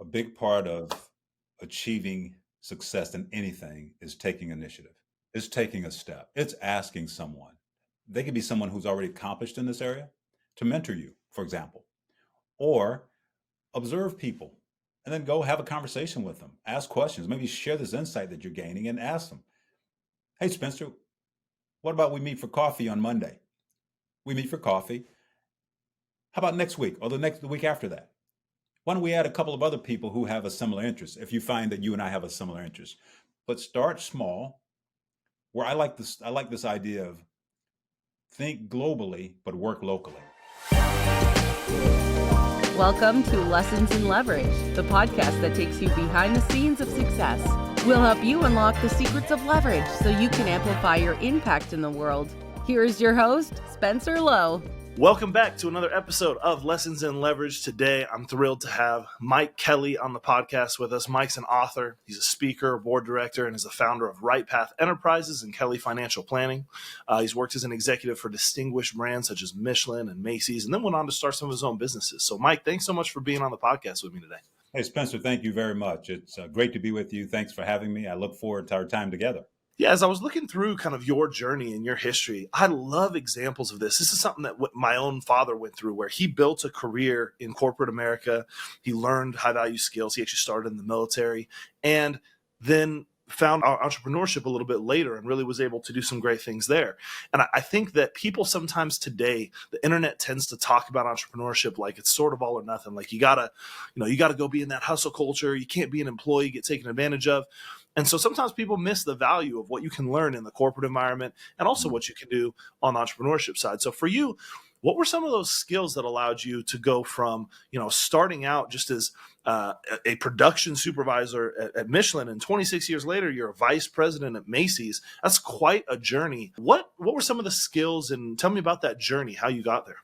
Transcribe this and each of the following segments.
big part of achieving success in anything is taking initiative. It's taking a step. It's asking someone. They could be someone who's already accomplished in this area to mentor you, for example, or observe people and then go have a conversation with them. Ask questions. Maybe share this insight that you're gaining and ask them, hey, Spencer, what about we meet for coffee on Monday? We meet for coffee. How about next week or the week after that? Why don't we add a couple of other people who have a similar interest if you find that you and I have a similar interest? But start small. Where I like this idea of think globally but work locally. Welcome to Lessons in Leverage, the podcast that takes you behind the scenes of success. We'll help you unlock the secrets of leverage so you can amplify your impact in the world. Here's your host, Spencer Lowe. Welcome back to another episode of Lessons in Leverage. Today, I'm thrilled to have Mike Kelly on the podcast with us. Mike's an author. He's a speaker, board director, and is the founder of Right Path Enterprises and Kelly Financial Planning. He's worked as an executive for distinguished brands such as Michelin and Macy's, and then went on to start some of his own businesses. So, Mike, thanks so much for being on the podcast with me today. Hey, Spencer, thank you very much. It's great to be with you. Thanks for having me. I look forward to our time together. Yeah, as I was looking through kind of your journey and your history, I love examples of this. This is something that my own father went through, where he built a career in corporate America. He learned high-value skills. He actually started in the military and then found entrepreneurship a little bit later and really was able to do some great things there. And I think that people sometimes today, the internet tends to talk about entrepreneurship like it's sort of all or nothing. Like you gotta go be in that hustle culture. You can't be an employee, get taken advantage of. And so sometimes people miss the value of what you can learn in the corporate environment and also what you can do on the entrepreneurship side. So for you, what were some of those skills that allowed you to go from, starting out just as a production supervisor at Michelin, and 26 years later, you're a vice president at Macy's? That's quite a journey. What were some of the skills, and tell me about that journey, how you got there?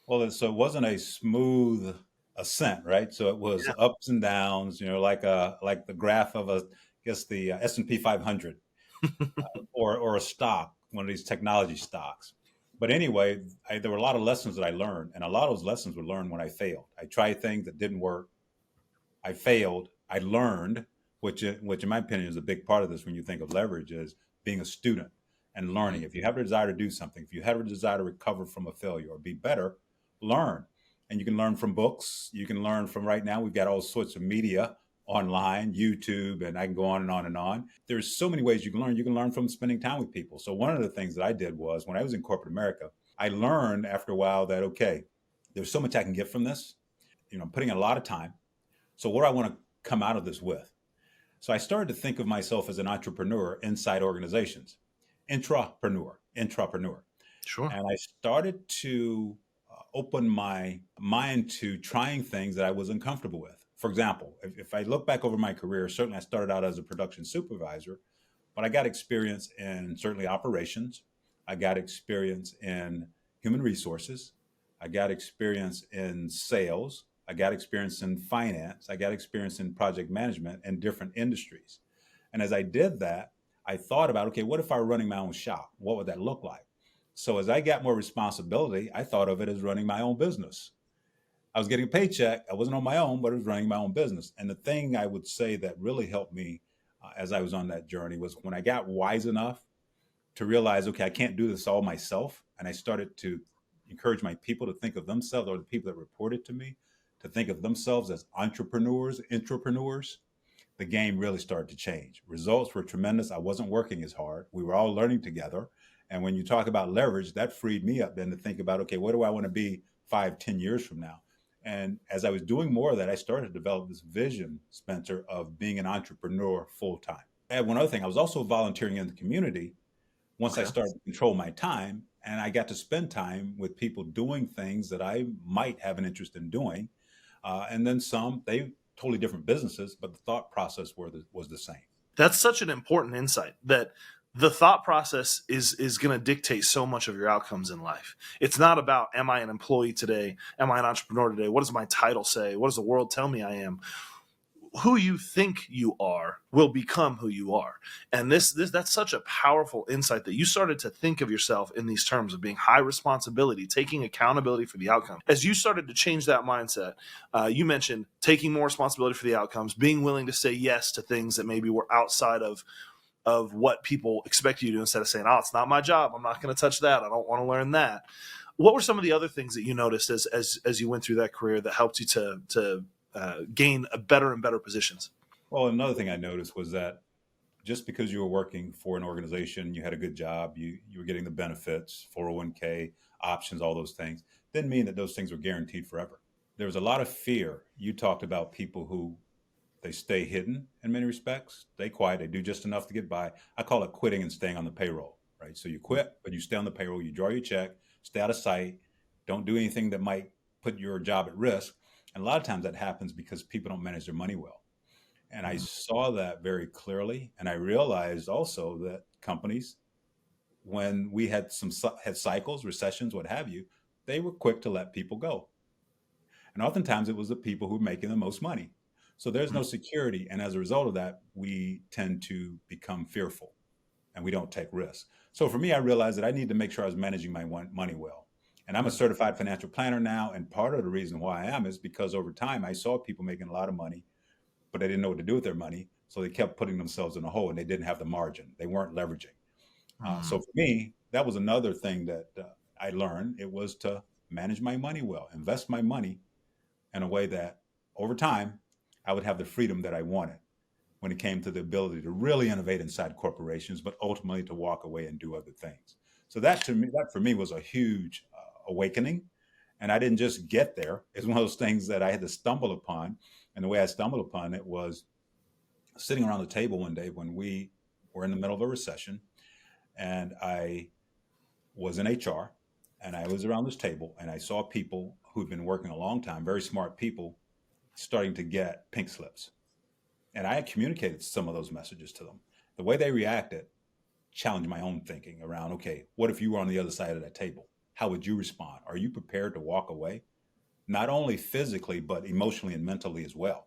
Well, so it wasn't a smooth ascent, right? So it was ups and downs, like the graph of the S&P 500 or a stock, one of these technology stocks. But anyway, there were a lot of lessons that I learned, and a lot of those lessons were learned when I failed. I tried things that didn't work. I failed. I learned, which in my opinion is a big part of this when you think of leverage, is being a student and learning. If you have a desire to do something, if you have a desire to recover from a failure or be better, learn. And you can learn from books. You can learn from, right now, we've got all sorts of media online, YouTube, and I can go on and on and on. There's so many ways you can learn. You can learn from spending time with people. So one of the things that I did was, when I was in corporate America, I learned after a while that, okay, there's so much I can get from this. I'm putting in a lot of time. So what do I want to come out of this with? So I started to think of myself as an entrepreneur inside organizations. Intrapreneur. Sure. And I started to open my mind to trying things that I was uncomfortable with. For example, if I look back over my career, certainly I started out as a production supervisor, but I got experience in certainly operations. I got experience in human resources. I got experience in sales. I got experience in finance. I got experience in project management in different industries. And as I did that, I thought about, okay, what if I were running my own shop? What would that look like? So as I got more responsibility, I thought of it as running my own business. I was getting a paycheck. I wasn't on my own, but I was running my own business. And the thing I would say that really helped me as I was on that journey was when I got wise enough to realize, okay, I can't do this all myself. And I started to encourage my people to think of themselves, or the people that reported to me, to think of themselves as entrepreneurs, intrapreneurs. The game really started to change. Results were tremendous. I wasn't working as hard. We were all learning together. And when you talk about leverage, that freed me up then to think about, okay, what do I want to be 5-10 years from now? And as I was doing more of that, I started to develop this vision, Spencer, of being an entrepreneur full time. And one other thing, I was also volunteering in the community once I started to control my time, and I got to spend time with people doing things that I might have an interest in doing. And then they totally different businesses, but the thought process was the same. That's such an important insight, that the thought process is going to dictate so much of your outcomes in life. It's not about, am I an employee today? Am I an entrepreneur today? What does my title say? What does the world tell me I am? who you think you are will become who you are. And that's such a powerful insight that you started to think of yourself in these terms of being high responsibility, taking accountability for the outcome. As you started to change that mindset, you mentioned taking more responsibility for the outcomes, being willing to say yes to things that maybe were outside of what people expect you to do, instead of saying, oh, it's not my job, I'm not going to touch that, I don't want to learn that. What were some of the other things that you noticed as you went through that career that helped you to gain a better and better positions? Well, another thing I noticed was that just because you were working for an organization, you had a good job, you were getting the benefits, 401k, options, all those things, didn't mean that those things were guaranteed forever. There was a lot of fear. You talked about people who they stay hidden in many respects, they quiet, they do just enough to get by. I call it quitting and staying on the payroll, right? So you quit, but you stay on the payroll, you draw your check, stay out of sight, don't do anything that might put your job at risk. And a lot of times that happens because people don't manage their money well. And I saw that very clearly. And I realized also that companies, when we had had cycles, recessions, what have you, they were quick to let people go. And oftentimes it was the people who were making the most money. So there's no security. And as a result of that, we tend to become fearful and we don't take risks. So for me, I realized that I need to make sure I was managing my money well. And I'm a certified financial planner now. And part of the reason why I am is because over time, I saw people making a lot of money, but they didn't know what to do with their money. So they kept putting themselves in a hole and they didn't have the margin. They weren't leveraging. So for me, that was another thing that I learned. It was to manage my money well, invest my money in a way that over time, I would have the freedom that I wanted when it came to the ability to really innovate inside corporations, but ultimately to walk away and do other things. So that for me was a huge awakening. And I didn't just get there. It's one of those things that I had to stumble upon. And the way I stumbled upon it was sitting around the table one day when we were in the middle of a recession, and I was in HR, and I was around this table, and I saw people who'd been working a long time, very smart people, starting to get pink slips. And I had communicated some of those messages to them. The way they reacted challenged my own thinking around, okay, what if you were on the other side of that table? How would you respond? Are you prepared to walk away? Not only physically, but emotionally and mentally as well.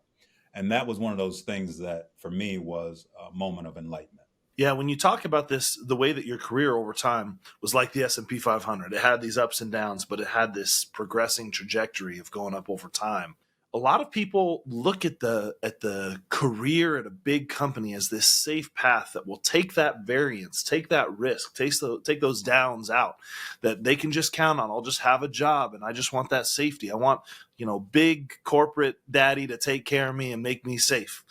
And that was one of those things that for me was a moment of enlightenment. Yeah, when you talk about this, the way that your career over time was like the S&P 500, it had these ups and downs, but it had this progressing trajectory of going up over time. A lot of people look at the career at a big company as this safe path that will take that variance, take that risk, take those downs out, that they can just count on. I'll just have a job, and I just want that safety. I want, big corporate daddy to take care of me and make me safe.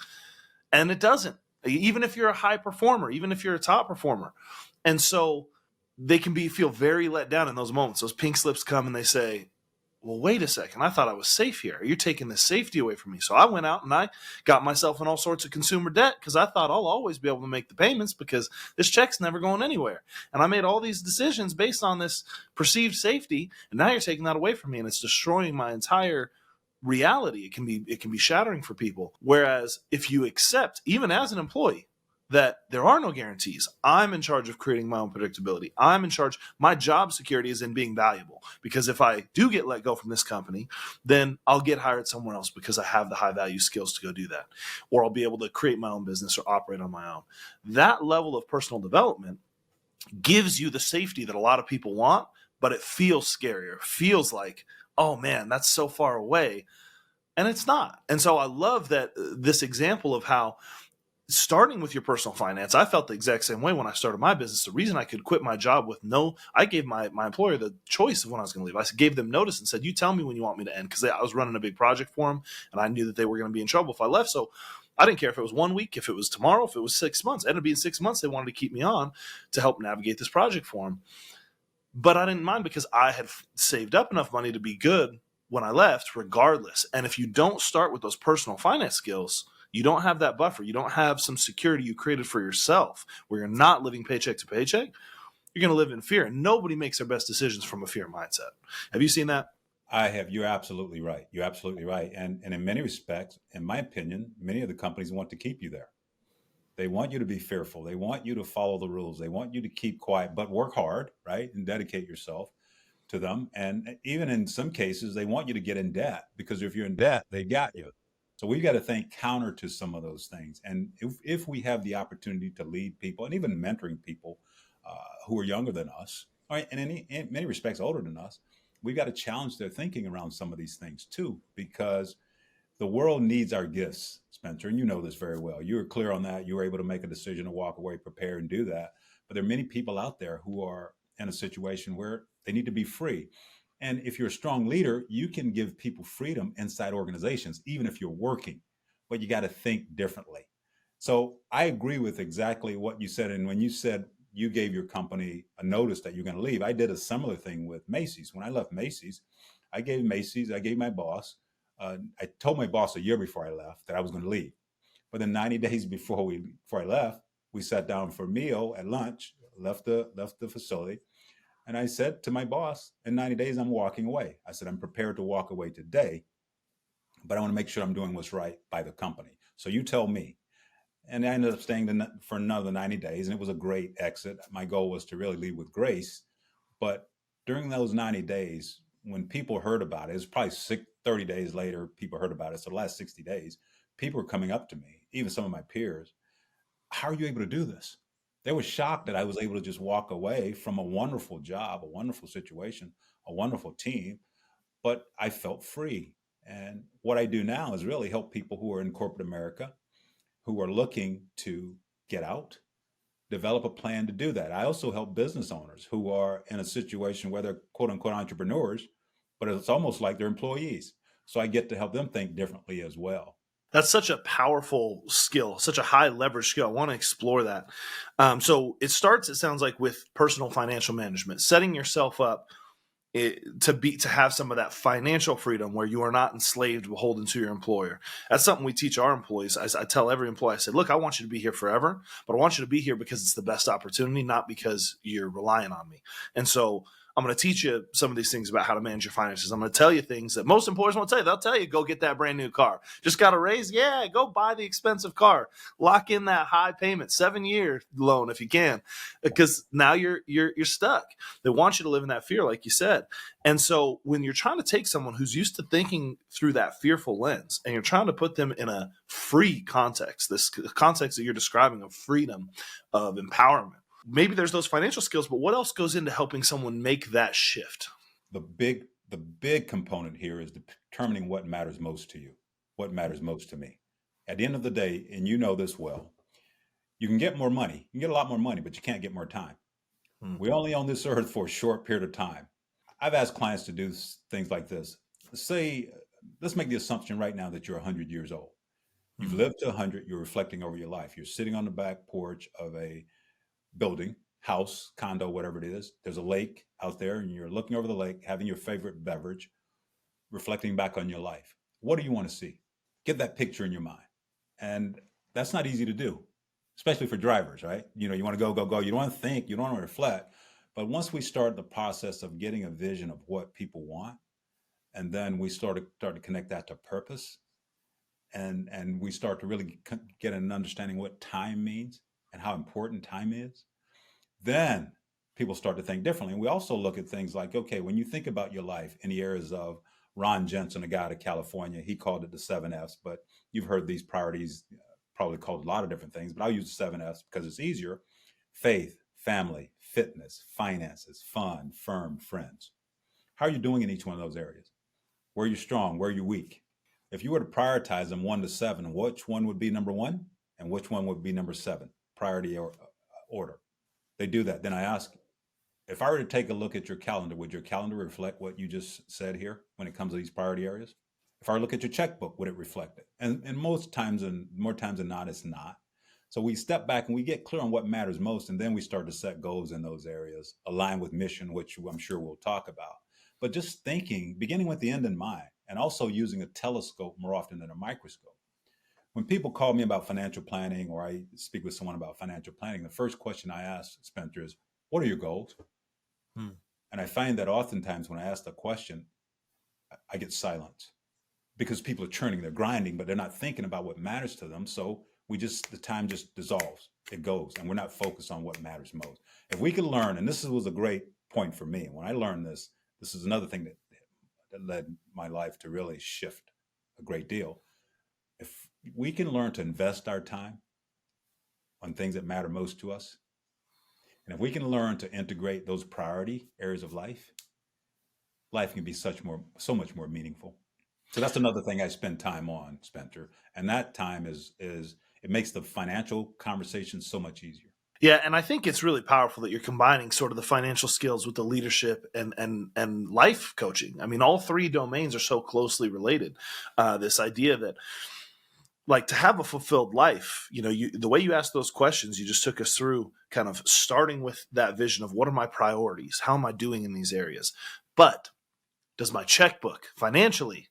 And it doesn't. Even if you're a high performer, even if you're a top performer. And so they can feel very let down in those moments. Those pink slips come and they say, well, wait a second, I thought I was safe here. You're taking the safety away from me. So I went out and I got myself in all sorts of consumer debt because I thought I'll always be able to make the payments because this check's never going anywhere. And I made all these decisions based on this perceived safety. And now you're taking that away from me, and it's destroying my entire reality. It can be shattering for people. Whereas if you accept, even as an employee, that there are no guarantees, I'm in charge of creating my own predictability. I'm in charge. My job security is in being valuable, because if I do get let go from this company, then I'll get hired somewhere else because I have the high value skills to go do that, or I'll be able to create my own business or operate on my own. That level of personal development gives you the safety that a lot of people want, but it feels scarier. It feels like, oh man, that's so far away. And it's not. And so I love that this example of how starting with your personal finance, I felt the exact same way when I started my business. The reason I could quit my job I gave my employer the choice of when I was going to leave. I gave them notice and said, you tell me when you want me to end, because I was running a big project for them and I knew that they were going to be in trouble if I left. So I didn't care if it was 1 week, if it was tomorrow, if it was 6 months. It ended up being 6 months. They wanted to keep me on to help navigate this project for them. But I didn't mind because I had saved up enough money to be good when I left regardless. And if you don't start with those personal finance skills, you don't have that buffer. You don't have some security you created for yourself where you're not living paycheck to paycheck. You're going to live in fear. And nobody makes their best decisions from a fear mindset. Have you seen that? I have. You're absolutely right. You're absolutely right. And in many respects, in my opinion, many of the companies want to keep you there. They want you to be fearful. They want you to follow the rules. They want you to keep quiet, but work hard, right? And dedicate yourself to them. And even in some cases, they want you to get in debt, because if you're in debt, they got you. So we've got to think counter to some of those things. And if we have the opportunity to lead people and even mentoring people who are younger than us, or in many respects older than us, we've got to challenge their thinking around some of these things too, because the world needs our gifts, Spencer, and you know this very well. You were clear on that. You were able to make a decision to walk away, prepare, and do that. But there are many people out there who are in a situation where they need to be free. And if you're a strong leader, you can give people freedom inside organizations, even if you're working, but you got to think differently. So I agree with exactly what you said. And when you said you gave your company a notice that you're going to leave, I did a similar thing with Macy's. When I left Macy's, I gave my boss, I told my boss a year before I left that I was going to leave. But then 90 days before I left, we sat down for a meal at lunch, left the facility. And I said to my boss, in 90 days, I'm walking away. I said, I'm prepared to walk away today, but I want to make sure I'm doing what's right by the company. So you tell me. And I ended up staying for another 90 days, and it was a great exit. My goal was to really leave with grace. But during those 90 days, when people heard about it was probably 30 days later, people heard about it. So the last 60 days, people were coming up to me, even some of my peers. How are you able to do this? They were shocked that I was able to just walk away from a wonderful job, a wonderful situation, a wonderful team, but I felt free. And what I do now is really help people who are in corporate America, who are looking to get out, develop a plan to do that. I also help business owners who are in a situation where they're quote unquote entrepreneurs, but it's almost like they're employees. So I get to help them think differently as well. That's such a powerful skill, such a high leverage skill. I want to explore that. So it sounds like, with personal financial management, setting yourself up to have some of that financial freedom where you are not enslaved, beholden to your employer. That's something we teach our employees. I tell every employee, I said, look, I want you to be here forever, but I want you to be here because it's the best opportunity, not because you're relying on me. And so I'm going to teach you some of these things about how to manage your finances. I'm going to tell you things that most employers won't tell you. They'll tell you, go get that brand new car. Just got a raise? Yeah, go buy the expensive car. Lock in that high payment, 7-year loan if you can, because now you're stuck. They want you to live in that fear, like you said. And so when you're trying to take someone who's used to thinking through that fearful lens and you're trying to put them in a free context, this context that you're describing of freedom, of empowerment, maybe there's those financial skills, but what else goes into helping someone make that shift? The big component here is determining what matters most to you, what matters most to me. At the end of the day, and you know this well, you can get more money. You can get a lot more money, but you can't get more time. We only on this earth for a short period of time. I've asked clients to do things like this. Let's make the assumption right now that you're 100 years old. You've lived to 100. You're reflecting over your life. You're sitting on the back porch of a building, house, condo, whatever it is. There's a lake out there and you're looking over the lake, having your favorite beverage, reflecting back on your life. What do you want to see? Get that picture in your mind. And that's not easy to do, especially for drivers, right? You want to go. You don't want to think, you don't want to reflect. But once we start the process of getting a vision of what people want, and then we start to connect that to purpose, and we start to really get an understanding what time means and how important time is, then people start to think differently. And we also look at things like, okay, when you think about your life in the areas of Ron Jensen, a guy out of California, he called it the 7 F's, but you've heard these priorities probably called a lot of different things, but I'll use the 7 F's because it's easier: faith, family, fitness, finances, fun, firm, friends. How are you doing in each one of those areas? Where are you strong? Where are you weak? If you were to prioritize them 1 to 7, which one would be number 1 and which one would be number 7? Priority order. They do that. Then I ask, if I were to take a look at your calendar, would your calendar reflect what you just said here when it comes to these priority areas? If I were to look at your checkbook, would it reflect it? And most times, and more times than not, it's not. So we step back and we get clear on what matters most, and then we start to set goals in those areas, align with mission, which I'm sure we'll talk about. But just thinking, beginning with the end in mind, and also using a telescope more often than a microscope. When people call me about financial planning, or I speak with someone about financial planning, the first question I ask, Spencer, is, what are your goals? And I find that oftentimes when I ask the question, I get silence because people are churning, they're grinding, but they're not thinking about what matters to them. So the time just dissolves, it goes, and we're not focused on what matters most. If we could learn, and this was a great point for me, when I learned this is another thing that led my life to really shift a great deal. If we can learn to invest our time on things that matter most to us, and if we can learn to integrate those priority areas of life, life can be so much more meaningful. So that's another thing I spend time on, Spencer. And that time is it makes the financial conversation so much easier. Yeah, and I think it's really powerful that you're combining sort of the financial skills with the leadership and life coaching. I mean, all three domains are so closely related. This idea that, like, to have a fulfilled life, the way you ask those questions, you just took us through kind of starting with that vision of what are my priorities? How am I doing in these areas? But does my checkbook financially,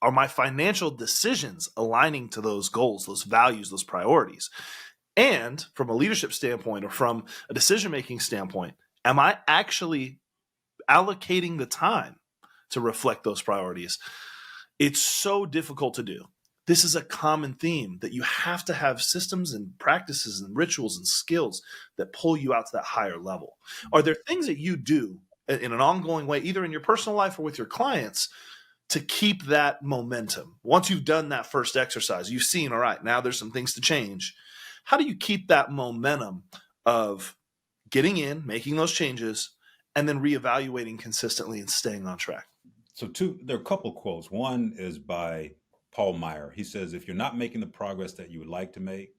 are my financial decisions aligning to those goals, those values, those priorities? And from a leadership standpoint or from a decision-making standpoint, am I actually allocating the time to reflect those priorities? It's so difficult to do. This is a common theme that you have to have systems and practices and rituals and skills that pull you out to that higher level. Are there things that you do in an ongoing way, either in your personal life or with your clients, to keep that momentum? Once you've done that first exercise, you've seen, all right, now there's some things to change. How do you keep that momentum of getting in, making those changes, and then reevaluating consistently and staying on track? So there are a couple quotes. One is by Paul Meyer. He says, if you're not making the progress that you would like to make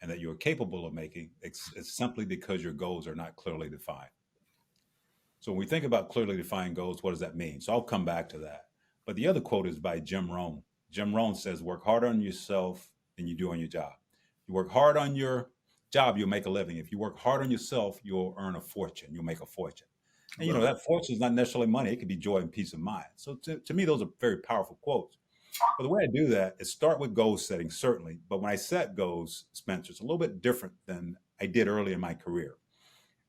and that you're capable of making, it's simply because your goals are not clearly defined. So when we think about clearly defined goals, what does that mean? So I'll come back to that. But the other quote is by Jim Rohn. Jim Rohn says, work harder on yourself than you do on your job. You work hard on your job, you'll make a living. If you work hard on yourself, you'll earn a fortune. You'll make a fortune. And, that fortune is not necessarily money. It could be joy and peace of mind. So to me, those are very powerful quotes. But the way I do that is start with goal setting, certainly. But when I set goals, Spencer, it's a little bit different than I did early in my career.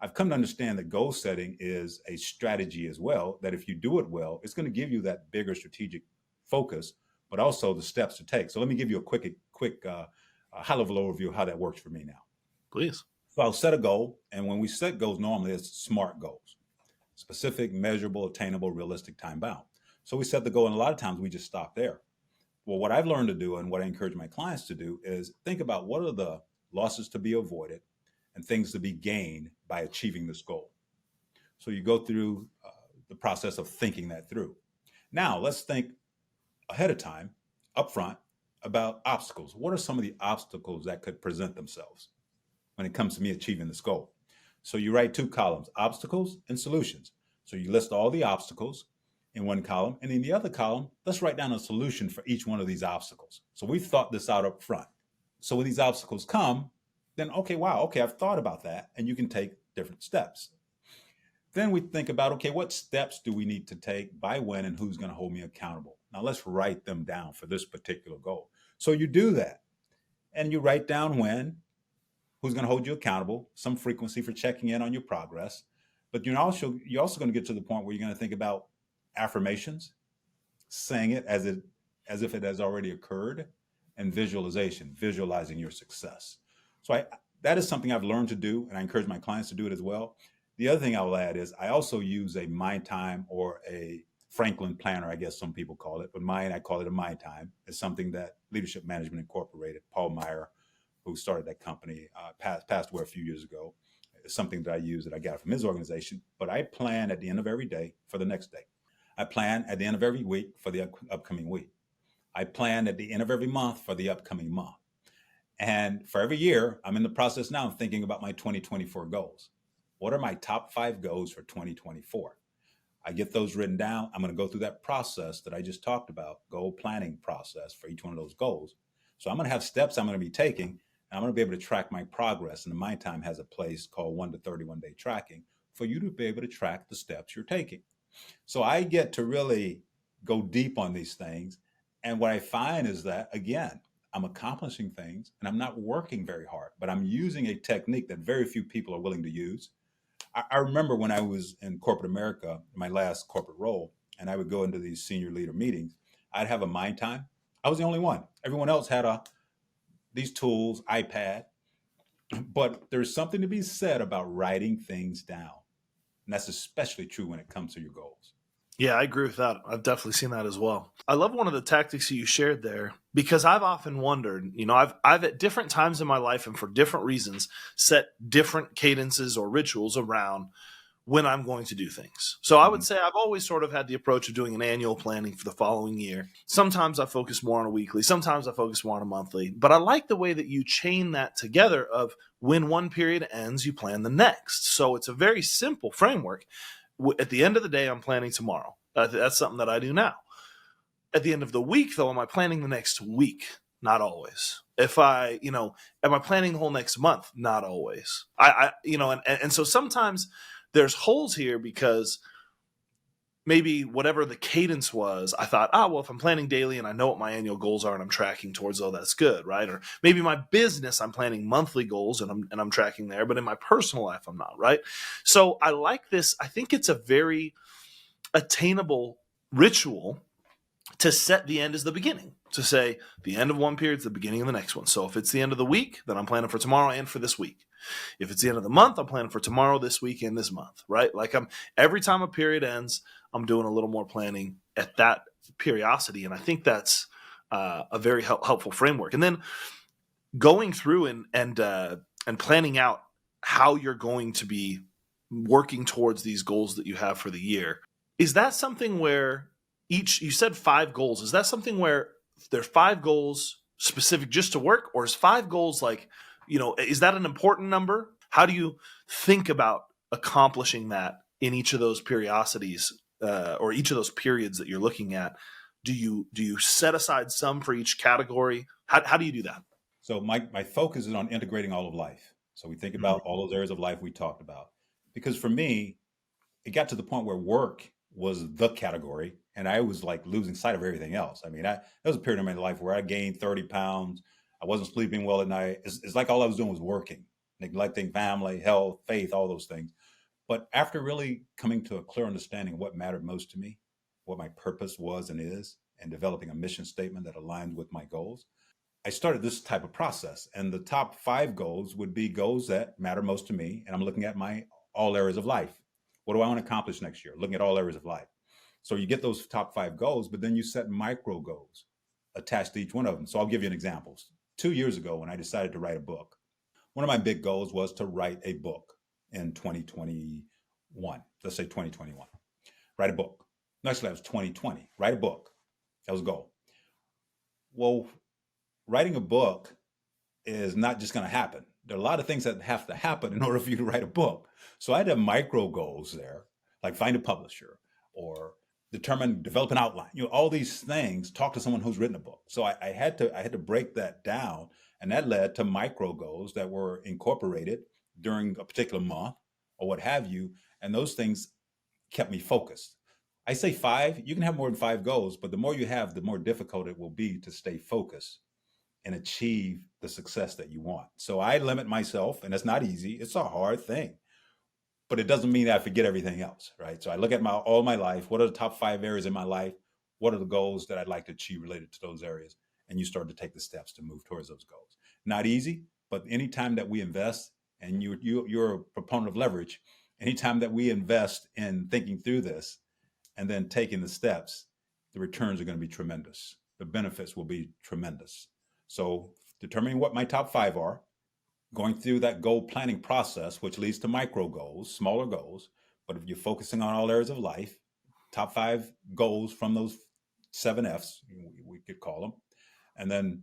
I've come to understand that goal setting is a strategy as well, that if you do it well, it's going to give you that bigger strategic focus, but also the steps to take. So let me give you a quick high-level overview of how that works for me now. Please. So I'll set a goal. And when we set goals, normally it's SMART goals: specific, measurable, attainable, realistic, time-bound. So we set the goal, and a lot of times we just stop there. Well, what I've learned to do and what I encourage my clients to do is think about what are the losses to be avoided and things to be gained by achieving this goal. So you go through the process of thinking that through. Now, let's think ahead of time, upfront, about obstacles. What are some of the obstacles that could present themselves when it comes to me achieving this goal? So you write two columns, obstacles and solutions. So you list all the obstacles in one column, and in the other column, let's write down a solution for each one of these obstacles. So we've thought this out up front. So when these obstacles come, then I've thought about that, and you can take different steps. Then we think about, okay, what steps do we need to take, by when, and who's going to hold me accountable? Now let's write them down for this particular goal. So you do that, and you write down when, who's going to hold you accountable, some frequency for checking in on your progress. But you're also going to get to the point where you're going to think about affirmations, saying it as if it has already occurred, and visualization, visualizing your success. So that is something I've learned to do, and I encourage my clients to do it as well. The other thing I will add is I also use a Mind Time or a Franklin Planner, I guess some people call it, but I call it a Mind Time. It's something that Leadership Management Incorporated, Paul Meyer, who started that company, passed away a few years ago. It's something that I use that I got from his organization. But I plan at the end of every day for the next day. I plan at the end of every week for the upcoming week. I plan at the end of every month for the upcoming month. And for every year, I'm in the process now of thinking about my 2024 goals. What are my top 5 goals for 2024? I get those written down. I'm going to go through that process that I just talked about, goal planning process for each one of those goals. So I'm going to have steps I'm going to be taking, and I'm going to be able to track my progress. And the Mind Time has a place called 1 to 31 day tracking for you to be able to track the steps you're taking. So I get to really go deep on these things. And what I find is that, again, I'm accomplishing things and I'm not working very hard, but I'm using a technique that very few people are willing to use. I remember when I was in corporate America, my last corporate role, and I would go into these senior leader meetings, I'd have a Mind Time. I was the only one. Everyone else had these tools, iPad, but there's something to be said about writing things down. And that's especially true when it comes to your goals. Yeah, I agree with that. I've definitely seen that as well. I love one of the tactics you shared there because I've often wondered, I've at different times in my life and for different reasons set different cadences or rituals around when I'm going to do things. So I would say I've always sort of had the approach of doing an annual planning for the following year. Sometimes I focus more on a weekly, sometimes I focus more on a monthly, but I like the way that you chain that together of when one period ends, you plan the next. So it's a very simple framework. At the end of the day, I'm planning tomorrow. That's something that I do now. At the end of the week, though, am I planning the next week? Not always. Am I planning the whole next month? Not always. And so sometimes there's holes here because maybe whatever the cadence was, I thought, if I'm planning daily and I know what my annual goals are and I'm tracking towards, that's good, right? Or maybe my business, I'm planning monthly goals and I'm tracking there, but in my personal life, I'm not, right? So I like this. I think it's a very attainable ritual to set the end as the beginning, to say the end of one period is the beginning of the next one. So if it's the end of the week, then I'm planning for tomorrow and for this week. If it's the end of the month, I'm planning for tomorrow, this week, and this month, right? Like every time a period ends, I'm doing a little more planning at that periodicity. And I think that's a very helpful framework. And then going through and planning out how you're going to be working towards these goals that you have for the year. Is that something where you said 5 goals. Is that something where there's 5 goals specific just to work, or is 5 goals is that an important number? How do you think about accomplishing that in each of those periodicities or each of those periods that you're looking at? Do you set aside some for each category? How do you do that? So my focus is on integrating all of life. So we think about all those areas of life we talked about. Because for me, it got to the point where work was the category, and I was like losing sight of everything else. I mean, there was a period in my life where I gained 30 pounds. I wasn't sleeping well at night. It's like all I was doing was working, neglecting family, health, faith, all those things. But after really coming to a clear understanding of what mattered most to me, what my purpose was and is, and developing a mission statement that aligned with my goals, I started this type of process. And the top 5 goals would be goals that matter most to me. And I'm looking at my all areas of life. What do I want to accomplish next year? Looking at all areas of life. So you get those top 5 goals, but then you set micro goals attached to each one of them. So I'll give you an example. 2 years ago, when I decided to write a book, one of my big goals was to write a book in 2021. Let's say 2021. Write a book. Actually, that was 2020. Write a book. That was a goal. Well, writing a book is not just going to happen. There are a lot of things that have to happen in order for you to write a book. So I had to have micro goals there, like find a publisher or develop an outline, all these things, talk to someone who's written a book. So I had to break that down, and that led to micro goals that were incorporated during a particular month or what have you. And those things kept me focused. I say 5, you can have more than 5 goals, but the more you have, the more difficult it will be to stay focused and achieve the success that you want. So I limit myself, and it's not easy. It's a hard thing, but it doesn't mean that I forget everything else, right? So I look at all my life. What are the top 5 areas in my life? What are the goals that I'd like to achieve related to those areas? And you start to take the steps to move towards those goals. Not easy, but anytime that we invest, and you're a proponent of leverage, anytime that we invest in thinking through this and then taking the steps, the returns are going to be tremendous. The benefits will be tremendous. So determining what my top 5 are, going through that goal planning process, which leads to micro goals, smaller goals. But if you're focusing on all areas of life, top 5 goals from those 7 F's, we could call them, and then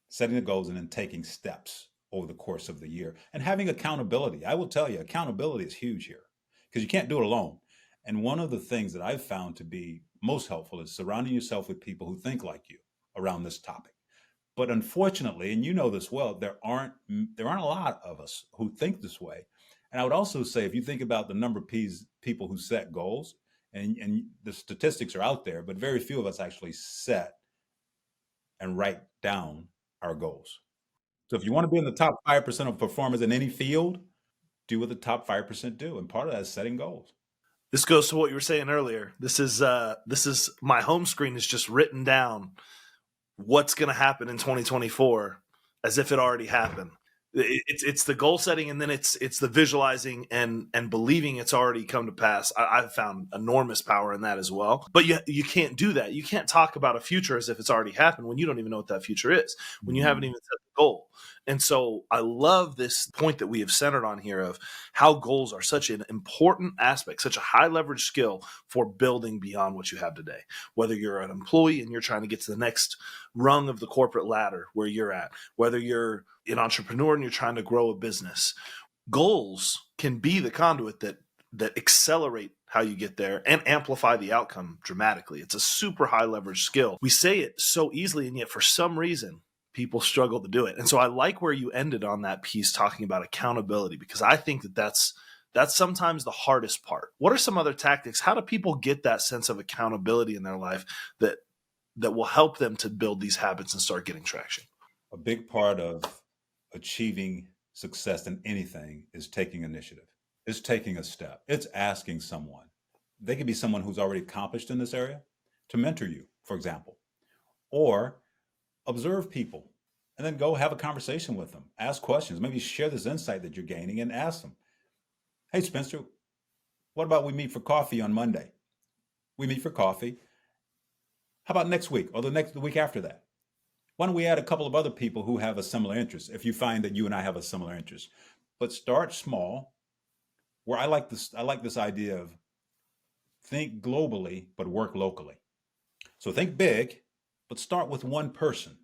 setting the goals and then taking steps over the course of the year and having accountability. I will tell you, accountability is huge here because you can't do it alone. And one of the things that I've found to be most helpful is surrounding yourself with people who think like you around this topic. But unfortunately, and you know this well, there aren't a lot of us who think this way. And I would also say, if you think about the number of people who set goals, and the statistics are out there, but very few of us actually set and write down our goals. So if you want to be in the top 5% of performers in any field, do what the top 5% do. And part of that is setting goals. This goes to what you were saying earlier. This is my home screen is just written down what's going to happen in 2024 as if it already happened. It's the goal setting, and then it's the visualizing and believing it's already come to pass. I've found enormous power in that as well. But you can't do that. You can't talk about a future as if it's already happened when you don't even know what that future is, when you haven't even set the goal. And so I love this point that we have centered on here of how goals are such an important aspect, such a high leverage skill for building beyond what you have today. Whether you're an employee and you're trying to get to the next rung of the corporate ladder where you're at, whether you're an entrepreneur and you're trying to grow a business, goals can be the conduit that accelerate how you get there and amplify the outcome dramatically. It's a super high leverage skill. We say it so easily, and yet for some reason, people struggle to do it. And so I like where you ended on that piece talking about accountability, because I think that's sometimes the hardest part. What are some other tactics? How do people get that sense of accountability in their life that will help them to build these habits and start getting traction? A big part of achieving success in anything is taking initiative. It's taking a step. It's asking someone. They could be someone who's already accomplished in this area to mentor you, for example, or observe people and then go have a conversation with them, ask questions, maybe share this insight that you're gaining and ask them, hey, Spencer, what about we meet for coffee on Monday? We meet for coffee. How about next week or the week after that? Why don't we add a couple of other people who have a similar interest if you find that you and I have a similar interest? But start small. Where I like this idea of think globally, but work locally. So think big, but start with one person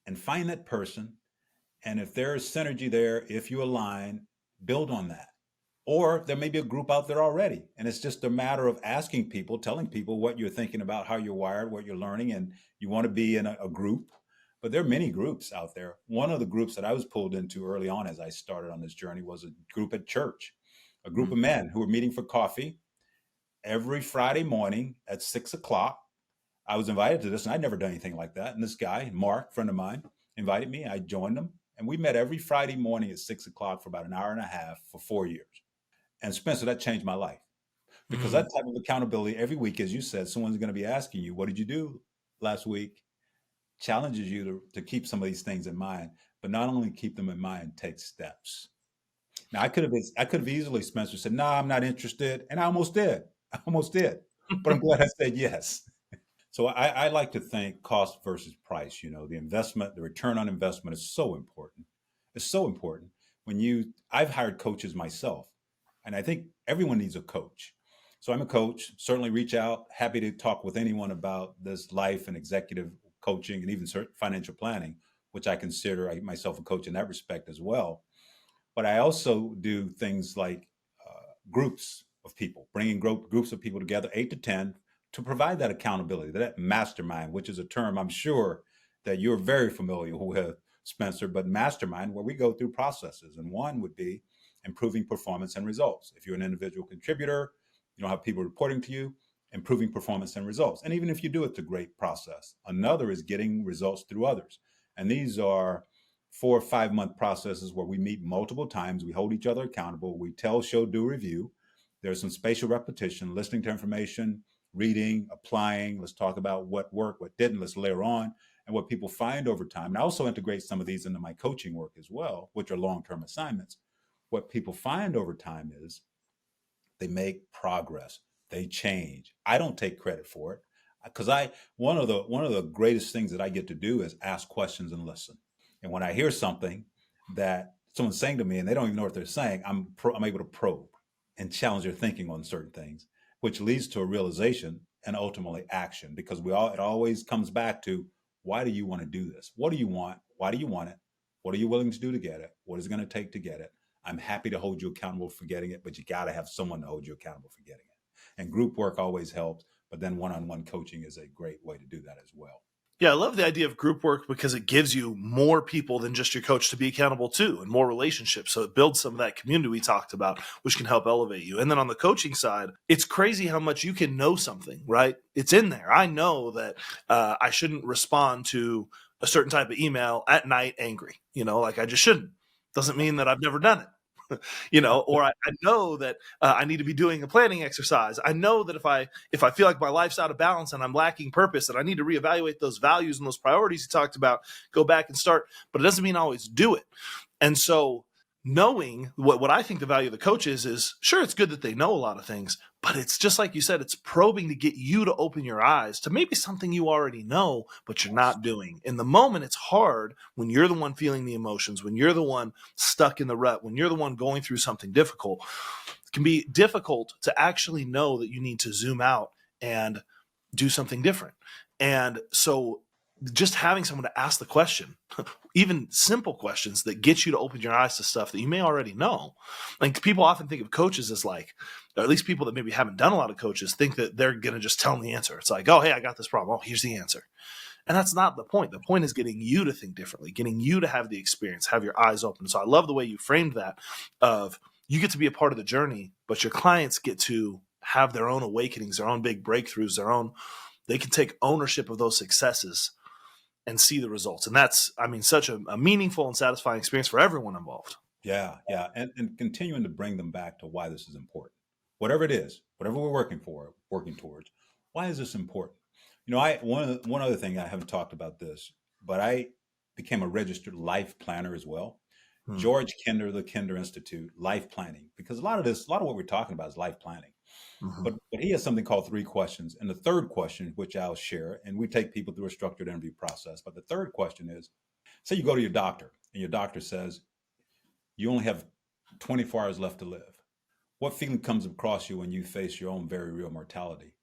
and find that person. And if there is synergy there, if you align, build on that. Or there may be a group out there already. And it's just a matter of asking people, telling people what you're thinking about, how you're wired, what you're learning, and you want to be in a group. But there are many groups out there. One of the groups that I was pulled into early on as I started on this journey was a group at church, a group of men who were meeting for coffee every Friday morning at 6:00. I was invited to this, and I'd never done anything like that. And this guy, Mark, friend of mine, invited me. I joined them, and we met every Friday morning at 6:00 for about an hour and a half for 4 years. And Spencer, that changed my life, because that type of accountability every week, as you said, someone's going to be asking you, what did you do last week? Challenges you to keep some of these things in mind, but not only keep them in mind, take steps. Now, I could have easily, Spencer, said, no, I'm not interested. And I almost did. But I'm glad I said yes. So I like to think cost versus price. The investment, the return on investment is so important. It's so important. I've hired coaches myself, and I think everyone needs a coach. So I'm a coach, certainly reach out, happy to talk with anyone about this life and executive coaching and even financial planning, which I consider myself a coach in that respect as well. But I also do things like groups of people, bringing groups of people together, 8 to 10, to provide that accountability, that mastermind, which is a term I'm sure that you're very familiar with, Spencer, but mastermind, where we go through processes. And one would be improving performance and results. If you're an individual contributor, you don't have people reporting to you, improving performance and results. And even if you do, it's a great process. Another is getting results through others. And these are 4 or 5 month processes where we meet multiple times. We hold each other accountable. We tell, show, do, review. There's some spatial repetition, listening to information, reading, applying. Let's talk about what worked, what didn't. Let's layer on and what people find over time. And I also integrate some of these into my coaching work as well, which are long-term assignments. What people find over time is they make progress. They change. I don't take credit for it, because one of the greatest things that I get to do is ask questions and listen. And when I hear something that someone's saying to me and they don't even know what they're saying, I'm able to probe and challenge their thinking on certain things, which leads to a realization and ultimately action. Because it always comes back to, why do you want to do this? What do you want? Why do you want it? What are you willing to do to get it? What is it going to take to get it? I'm happy to hold you accountable for getting it, but you got to have someone to hold you accountable for getting it. And group work always helps, but then one-on-one coaching is a great way to do that as well. Yeah, I love the idea of group work because it gives you more people than just your coach to be accountable to, and more relationships. So it builds some of that community we talked about, which can help elevate you. And then on the coaching side, it's crazy how much you can know something, right? It's in there. I know that I shouldn't respond to a certain type of email at night angry, like I just shouldn't. Doesn't mean that I've never done it. or I know that I need to be doing a planning exercise. I know that if I feel like my life's out of balance and I'm lacking purpose, that I need to reevaluate those values and those priorities you talked about, go back and start, but it doesn't mean I always do it. And so knowing what I think the value of the coach is sure, it's good that they know a lot of things, but it's just like you said, it's probing to get you to open your eyes to maybe something you already know, but you're not doing. In the moment, it's hard when you're the one feeling the emotions, when you're the one stuck in the rut, when you're the one going through something difficult. It can be difficult to actually know that you need to zoom out and do something different. And so just having someone to ask the question, even simple questions that get you to open your eyes to stuff that you may already know. Like, people often think of coaches as like, or at least people that maybe haven't done a lot of coaches think that they're going to just tell them the answer. It's like, oh, hey, I got this problem. Oh, here's the answer. And that's not the point. The point is getting you to think differently, getting you to have the experience, have your eyes open. So I love the way you framed that of you get to be a part of the journey, but your clients get to have their own awakenings, their own big breakthroughs, they can take ownership of those successes and see the results. And that's, such a meaningful and satisfying experience for everyone involved. Yeah. And continuing to bring them back to why this is important. Whatever it is, whatever we're working towards, why is this important? One other thing, I haven't talked about this, but I became a registered life planner as well. George Kinder, the Kinder Institute, life planning, because a lot of what we're talking about is life planning. Mm-hmm. But he has something called 3 questions. And the third question, which I'll share, and we take people through a structured interview process. But the third question is, say you go to your doctor and your doctor says, you only have 24 hours left to live. What feeling comes across you when you face your own very real mortality?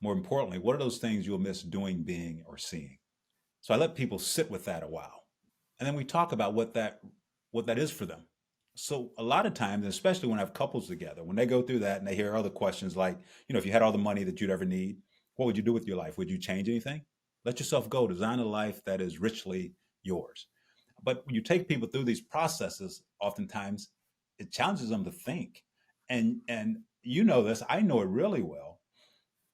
More importantly, what are those things you'll miss doing, being, or seeing? So I let people sit with that a while. And then we talk about what that is for them. So a lot of times, especially when I have couples together, when they go through that and they hear other questions like, if you had all the money that you'd ever need, what would you do with your life? Would you change anything? Let yourself go. Design a life that is richly yours. But when you take people through these processes, oftentimes it challenges them to think. And you know this, I know it really well.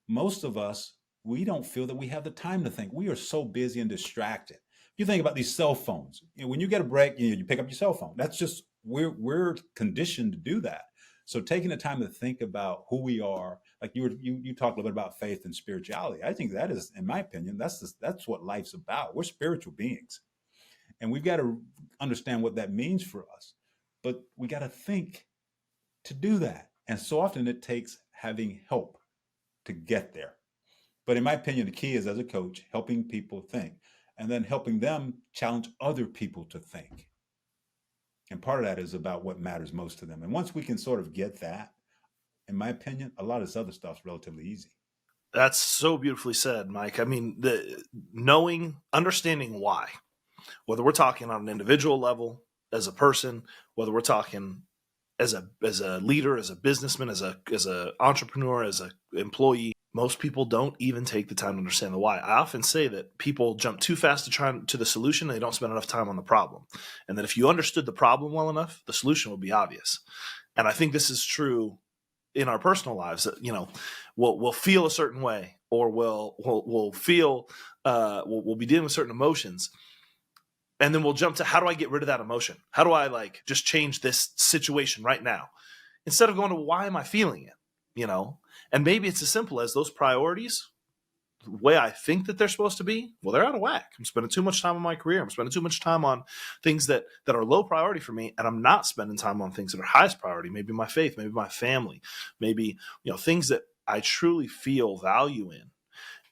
Most of us, we don't feel that we have the time to think. We are so busy and distracted. You think about these cell phones. When you get a break, you pick up your cell phone. That's just, we're conditioned to do that. So taking the time to think about who we are, like you talked a little bit about faith and spirituality. I think that is, in my opinion, that's what life's about. We're spiritual beings, and we've got to understand what that means for us. But we got to think to do that, and so often it takes having help to get there. But in my opinion, the key is, as a coach, helping people think, and then helping them challenge other people to think. And part of that is about what matters most to them. And once we can sort of get that, in my opinion, a lot of this other stuff's relatively easy. That's so beautifully said, Mike. Understanding why, whether we're talking on an individual level, as a person, whether we're talking as a leader, as a businessman, as a entrepreneur, as an employee, most people don't even take the time to understand the why. I often say that people jump too fast to the solution. And they don't spend enough time on the problem. And that if you understood the problem well enough, the solution would be obvious. And I think this is true in our personal lives. That, we'll feel a certain way, or we'll feel we'll be dealing with certain emotions. And then we'll jump to, how do I get rid of that emotion? How do I just change this situation right now? Instead of going to, why am I feeling it? And maybe it's as simple as those priorities, the way I think that they're supposed to be, well, they're out of whack. I'm spending too much time on my career. I'm spending too much time on things that are low priority for me. And I'm not spending time on things that are highest priority. Maybe my faith, maybe my family, maybe, things that I truly feel value in.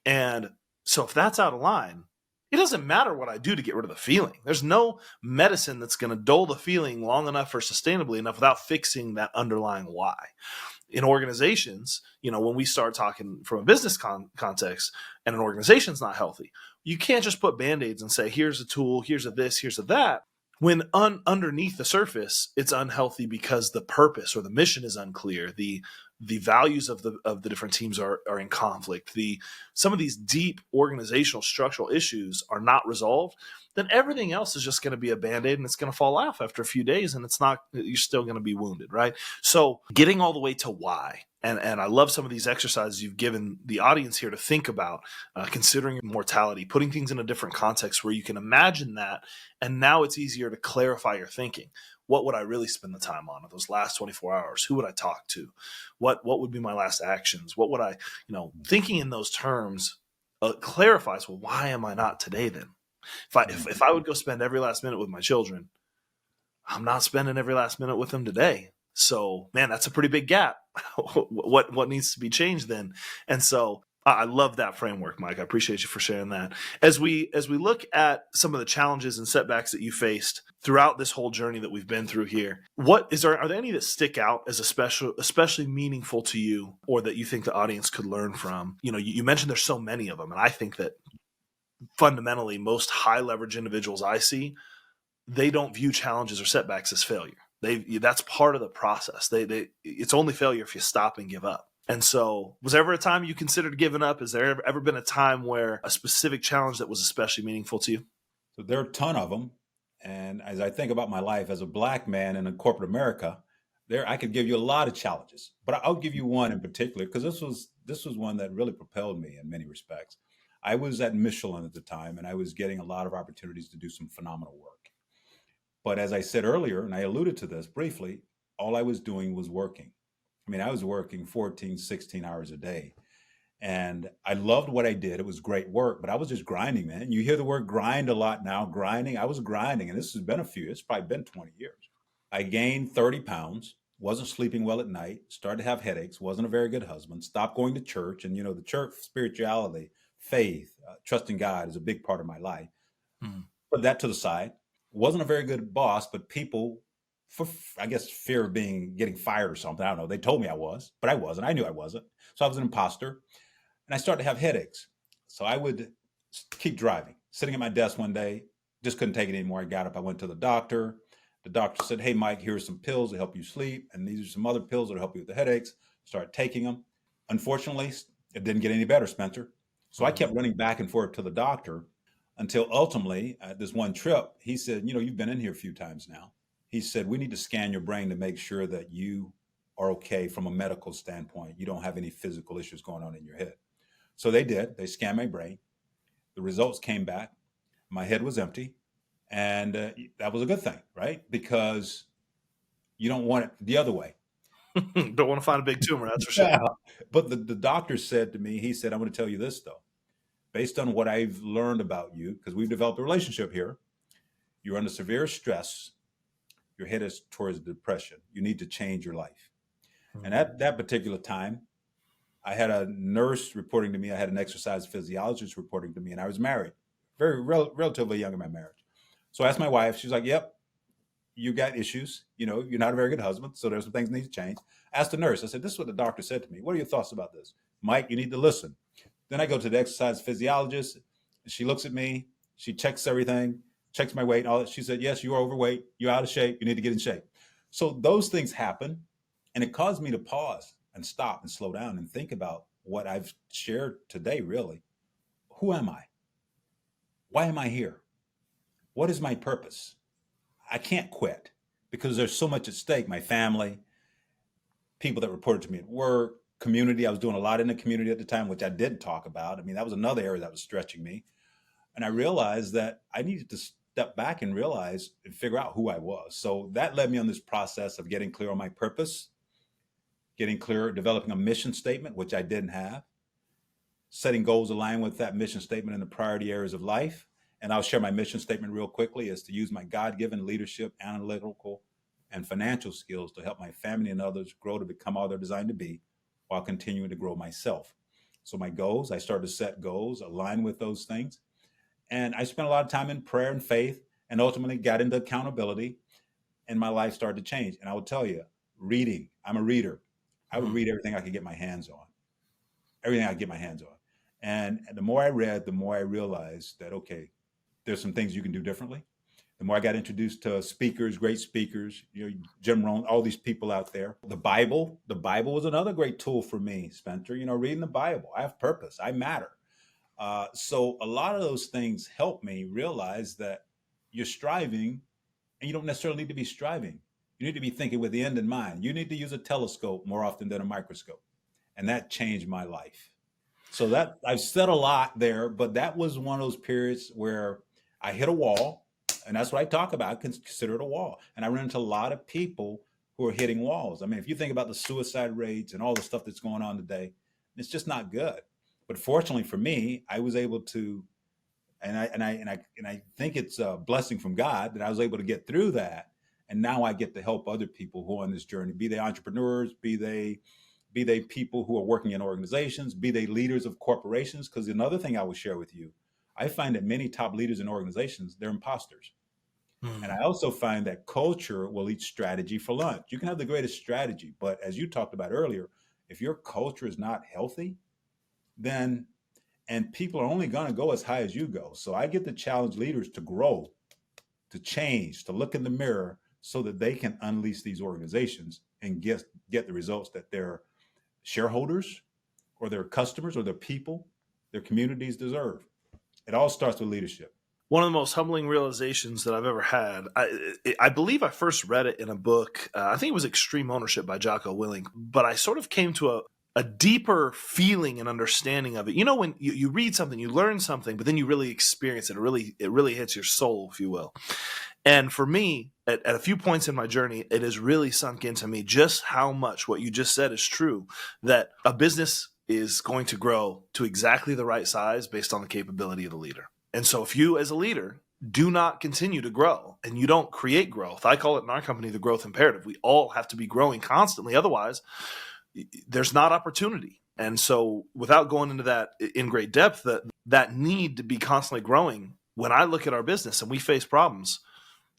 And so if that's out of line, it doesn't matter what I do to get rid of the feeling. There's no medicine that's going to dull the feeling long enough or sustainably enough without fixing that underlying why. In organizations, when we start talking from a business context and an organization's not healthy, you can't just put Band-Aids and say, here's a tool, here's a this, here's a that. When underneath the surface, it's unhealthy because the purpose or the mission is unclear. The values of the different teams are in conflict. Some of these deep organizational structural issues are not resolved. Then everything else is just going to be a Band-Aid, and it's going to fall off after a few days, and you're still going to be wounded, right? So getting all the way to why. And I love some of these exercises you've given the audience here to think about, considering mortality, putting things in a different context where you can imagine that, and now it's easier to clarify your thinking. what would I really spend the time on those last 24 hours? Who would I talk to? What would be my last actions? What would I, thinking in those terms clarifies, well, why am I not today then? If I would go spend every last minute with my children, I'm not spending every last minute with them today. So, man, that's a pretty big gap. What needs to be changed then? And so I love that framework, Mike. I appreciate you for sharing that. As we look at some of the challenges and setbacks that you faced throughout this whole journey that we've been through here, are there any that stick out as especially meaningful to you, or that you think the audience could learn from? You mentioned there's so many of them, and I think that fundamentally most high leverage individuals I see, they don't view challenges or setbacks as failure. That's part of the process. It's only failure if you stop and give up. And so, was there ever a time you considered giving up? Has there ever been a time where a specific challenge that was especially meaningful to you? So there are a ton of them. And as I think about my life as a Black man in corporate America, I could give you a lot of challenges, but I'll give you one in particular, because this was one that really propelled me in many respects. I was at Michelin at the time, and I was getting a lot of opportunities to do some phenomenal work. But as I said earlier, and I alluded to this briefly, all I was doing was working. I mean, I was working 14, 16 hours a day. And I loved what I did. It was great work, but I was just grinding, man. You hear the word grind a lot now, grinding. I was grinding, and this has been it's probably been 20 years. I gained 30 pounds, wasn't sleeping well at night, started to have headaches, wasn't a very good husband, stopped going to church. And, the church, spirituality, faith, trusting God is a big part of my life. Put that to the side. Wasn't a very good boss, but people, for I guess fear of getting fired or something, I don't know, they told me I was, but I wasn't. I knew I wasn't. So I was an imposter, and I started to have headaches. So I would keep driving, sitting at my desk one day, just couldn't take it anymore. I got up, I went to the doctor. The doctor said, "Hey, Mike, here's some pills to help you sleep, and these are some other pills that'll help you with the headaches." Started taking them. Unfortunately, it didn't get any better, Spencer. So I kept running back and forth to the doctor, until ultimately, at this one trip, he said, "You've been in here a few times now." He said, "We need to scan your brain to make sure that you are okay from a medical standpoint. You don't have any physical issues going on in your head." So they did. They scanned my brain. The results came back. My head was empty. And that was a good thing, right? Because you don't want it the other way. Don't want to find a big tumor, that's for sure. Yeah. But the doctor said to me, he said, "I'm going to tell you this, though. Based on what I've learned about you, because we've developed a relationship here, you're under severe stress. Your head is towards depression. You need to change your life." And at that particular time, I had a nurse reporting to me. I had an exercise physiologist reporting to me, and I was married, relatively young in my marriage. So I asked my wife. She's like, "Yep, you got issues. You're not a very good husband. So there's some things that need to change." I asked the nurse. I said, "This is what the doctor said to me. What are your thoughts about this?" "Mike, you need to listen." Then I go to the exercise physiologist, and she looks at me. She checks everything, checks my weight and all that. She said, "Yes, you are overweight. You're out of shape. You need to get in shape." So those things happen, and it caused me to pause and stop and slow down and think about what I've shared today, really. Who am I? Why am I here? What is my purpose? I can't quit because there's so much at stake. My family, people that reported to me at work, community. I was doing a lot in the community at the time, which I didn't talk about. I mean, that was another area that was stretching me. And I realized that I needed to step back and realize and figure out who I was. So that led me on this process of getting clear on my purpose, getting clear, developing a mission statement, which I didn't have, setting goals aligned with that mission statement in the priority areas of life. And I'll share my mission statement real quickly, is to use my God-given leadership, analytical, and financial skills to help my family and others grow to become all they're designed to be, while continuing to grow myself. So my goals, I started to set goals, align with those things. And I spent a lot of time in prayer and faith, and ultimately got into accountability, and my life started to change. And I will tell you, reading, I'm a reader. I would read everything I could get my hands on, everything I could get my hands on. And the more I read, the more I realized that, okay, there's some things you can do differently. The more I got introduced to speakers, great speakers, Jim Rohn, all these people out there. The Bible was another great tool for me, Spencer. Reading the Bible. I have purpose. I matter. So a lot of those things help me realize that you're striving, and you don't necessarily need to be striving. You need to be thinking with the end in mind. You need to use a telescope more often than a microscope. And that changed my life. So that I've said a lot there, but that was one of those periods where I hit a wall. And that's what I talk about. I consider it a wall. And I run into a lot of people who are hitting walls. I mean, if you think about the suicide rates and all the stuff that's going on today, it's just not good. But fortunately for me, I was able to, and I think it's a blessing from God that I was able to get through that. And now I get to help other people who are on this journey, be they entrepreneurs, be they people who are working in organizations, be they leaders of corporations. Because another thing I will share with you, I find that many top leaders in organizations, they're imposters. And I also find that culture will eat strategy for lunch. You can have the greatest strategy, but as you talked about earlier, if your culture is not healthy, then, and people are only going to go as high as you go. So I get to challenge leaders to grow, to change, to look in the mirror so that they can unleash these organizations and get the results that their shareholders or their customers or their people, their communities deserve. It all starts with leadership. One of the most humbling realizations that I've ever had, I believe I first read it in a book. I think it was Extreme Ownership by Jocko Willink, but I sort of came to a deeper feeling and understanding of it. You know, when you read something, you learn something, but then you really experience it. It really hits your soul, if you will. And for me, at a few points in my journey, it has really sunk into me just how much what you just said is true, that a business is going to grow to exactly the right size based on the capability of the leader. And so if you as a leader do not continue to grow and you don't create growth, I call it in our company the growth imperative. We all have to be growing constantly. Otherwise, there's not opportunity. And so without going into that in great depth, that need to be constantly growing, when I look at our business and we face problems,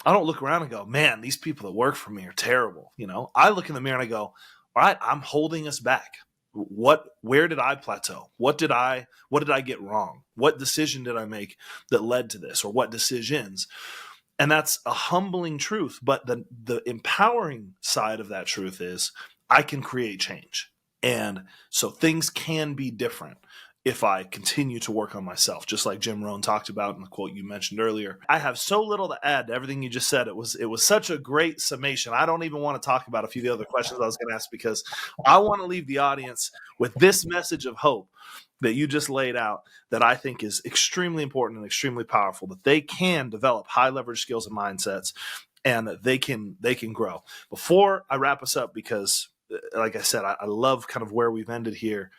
I don't look around and go, man, these people that work for me are terrible. You know, I look in the mirror and I go, all right, I'm holding us back. Where did I plateau? What did I get wrong? What decision did I make that led to this, or what decisions? And that's a humbling truth. But the empowering side of that truth is I can create change. And so things can be different if I continue to work on myself, just like Jim Rohn talked about in the quote you mentioned earlier. I have so little to add to everything you just said. It was such a great summation. I don't even want to talk about a few of the other questions I was going to ask, because I want to leave the audience with this message of hope that you just laid out, that I think is extremely important and extremely powerful, that they can develop high leverage skills and mindsets, and that they can grow. Before I wrap us up, because like I said, I love kind of where we've ended here,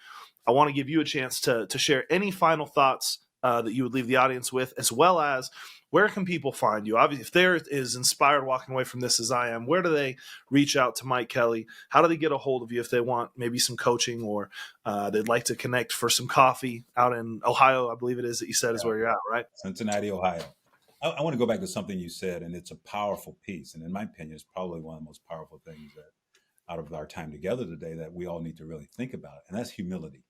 I want to give you a chance to share any final thoughts that you would leave the audience with, as well as where can people find you? Obviously, if they're as inspired walking away from this as I am, where do they reach out to Mike Kelly? How do they get a hold of you if they want maybe some coaching, or they'd like to connect for some coffee out in Ohio, I believe it is that you said is where you're at, right? Cincinnati, Ohio. I want to go back to something you said, and it's a powerful piece. And in my opinion, it's probably one of the most powerful things that out of our time together today that we all need to really think about. And that's humility.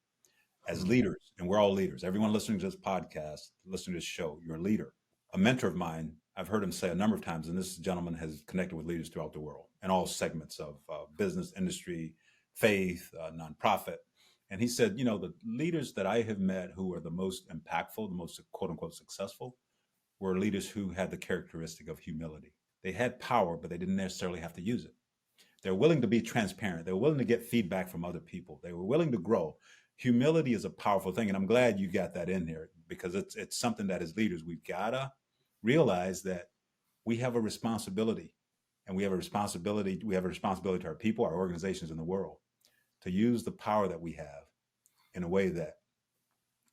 As leaders, and we're all leaders, everyone listening to this podcast, listening to this show, you're a leader. A mentor of mine, I've heard him say a number of times, and this gentleman has connected with leaders throughout the world in all segments of business, industry, faith, nonprofit. And he said, you know, the leaders that I have met who are the most impactful, the most quote unquote successful, were leaders who had the characteristic of humility. They had power, but they didn't necessarily have to use it. They're willing to be transparent. They were willing to get feedback from other people. They were willing to grow. Humility is a powerful thing. And I'm glad you got that in here, because it's something that as leaders, we've got to realize that we have a responsibility, and we have a responsibility to our people, our organizations in the world, to use the power that we have in a way that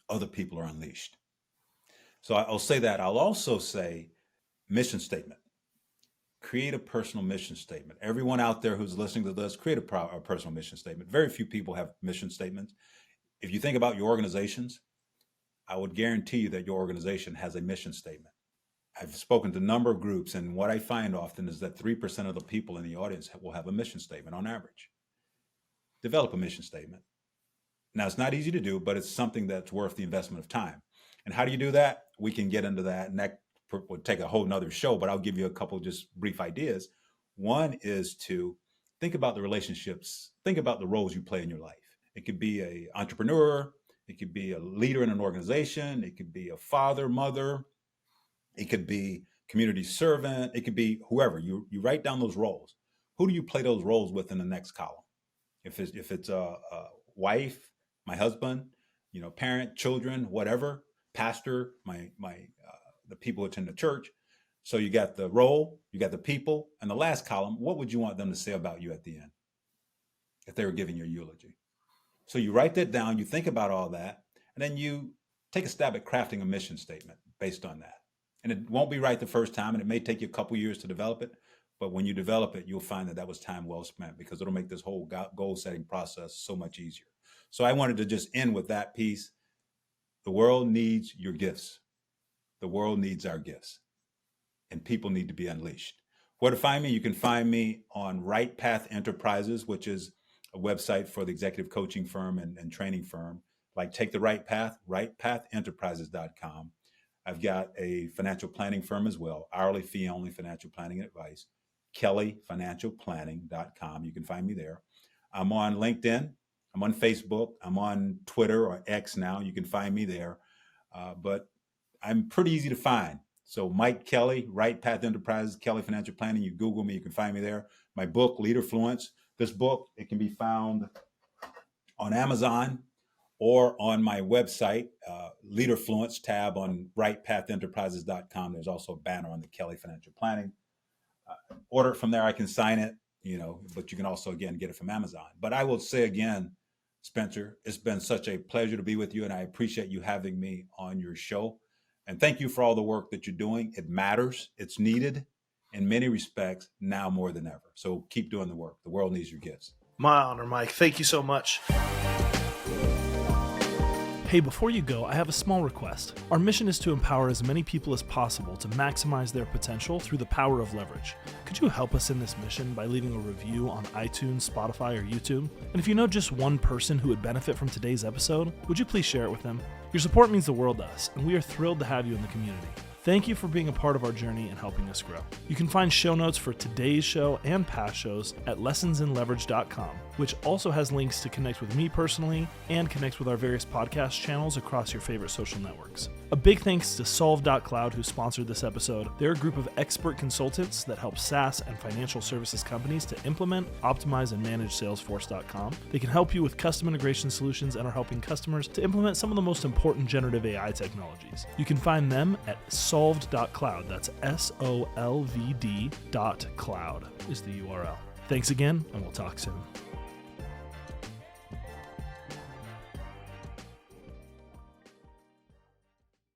other people are unleashed. So I'll say that. I'll also say mission statement. Create a personal mission statement. Everyone out there who's listening to this, create a personal mission statement. Very few people have mission statements. If you think about your organizations, I would guarantee you that your organization has a mission statement. I've spoken to a number of groups, and what I find often is that 3% of the people in the audience will have a mission statement on average. Develop a mission statement. Now, it's not easy to do, but it's something that's worth the investment of time. And how do you do that? We can get into that, and that would take a whole nother show, but I'll give you a couple just brief ideas. One is to think about the relationships, think about the roles you play in your life. It could be an entrepreneur, it could be a leader in an organization, it could be a father, mother, it could be community servant, it could be whoever. You write down those roles. Who do you play those roles with in the next column? If it's a wife, my husband, you know, parent, children, whatever, pastor, the people who attend the church. So you got the role, you got the people, and the last column, what would you want them to say about you at the end if they were giving your eulogy? So you write that down, you think about all that, and then you take a stab at crafting a mission statement based on that. And it won't be right the first time, and it may take you a couple years to develop it. But when you develop it, you'll find that that was time well spent, because it'll make this whole goal setting process so much easier. So I wanted to just end with that piece. The world needs your gifts. The world needs our gifts. And people need to be unleashed. Where to find me? You can find me on Right Path Enterprises, which is a website for the executive coaching firm and training firm. Like Take the Right Path, rightpathenterprises.com. I've got a financial planning firm as well, hourly fee only financial planning and advice, kellyfinancialplanning.com. You can find me there. I'm on LinkedIn. I'm on Facebook. I'm on Twitter, or X now. You can find me there. But I'm pretty easy to find. So Mike Kelly, Right Path Enterprises, Kelly Financial Planning. You Google me, you can find me there. My book, Leaderfluence. This book, it can be found on Amazon or on my website, Leaderfluence tab on rightpathenterprises.com. There's also a banner on the Kelly Financial Planning. Order it from there. I can sign it, but you can also, again, get it from Amazon. But I will say again, Spencer, it's been such a pleasure to be with you, and I appreciate you having me on your show. And thank you for all the work that you're doing. It matters. It's needed in many respects now more than ever. So keep doing the work. The world needs your gifts. My honor, Mike. Thank you so much. Hey, before you go, I have a small request. Our mission is to empower as many people as possible to maximize their potential through the power of leverage. Could you help us in this mission by leaving a review on iTunes, Spotify, or YouTube? And if you know just one person who would benefit from today's episode, would you please share it with them? Your support means the world to us, and we are thrilled to have you in the community. Thank you for being a part of our journey and helping us grow. You can find show notes for today's show and past shows at lessonsinleverage.com, which also has links to connect with me personally and connect with our various podcast channels across your favorite social networks. A big thanks to Solve.cloud, who sponsored this episode. They're a group of expert consultants that help SaaS and financial services companies to implement, optimize, and manage Salesforce.com. They can help you with custom integration solutions and are helping customers to implement some of the most important generative AI technologies. You can find them at solved.cloud. That's SOLVD.cloud is the URL. Thanks again, and we'll talk soon.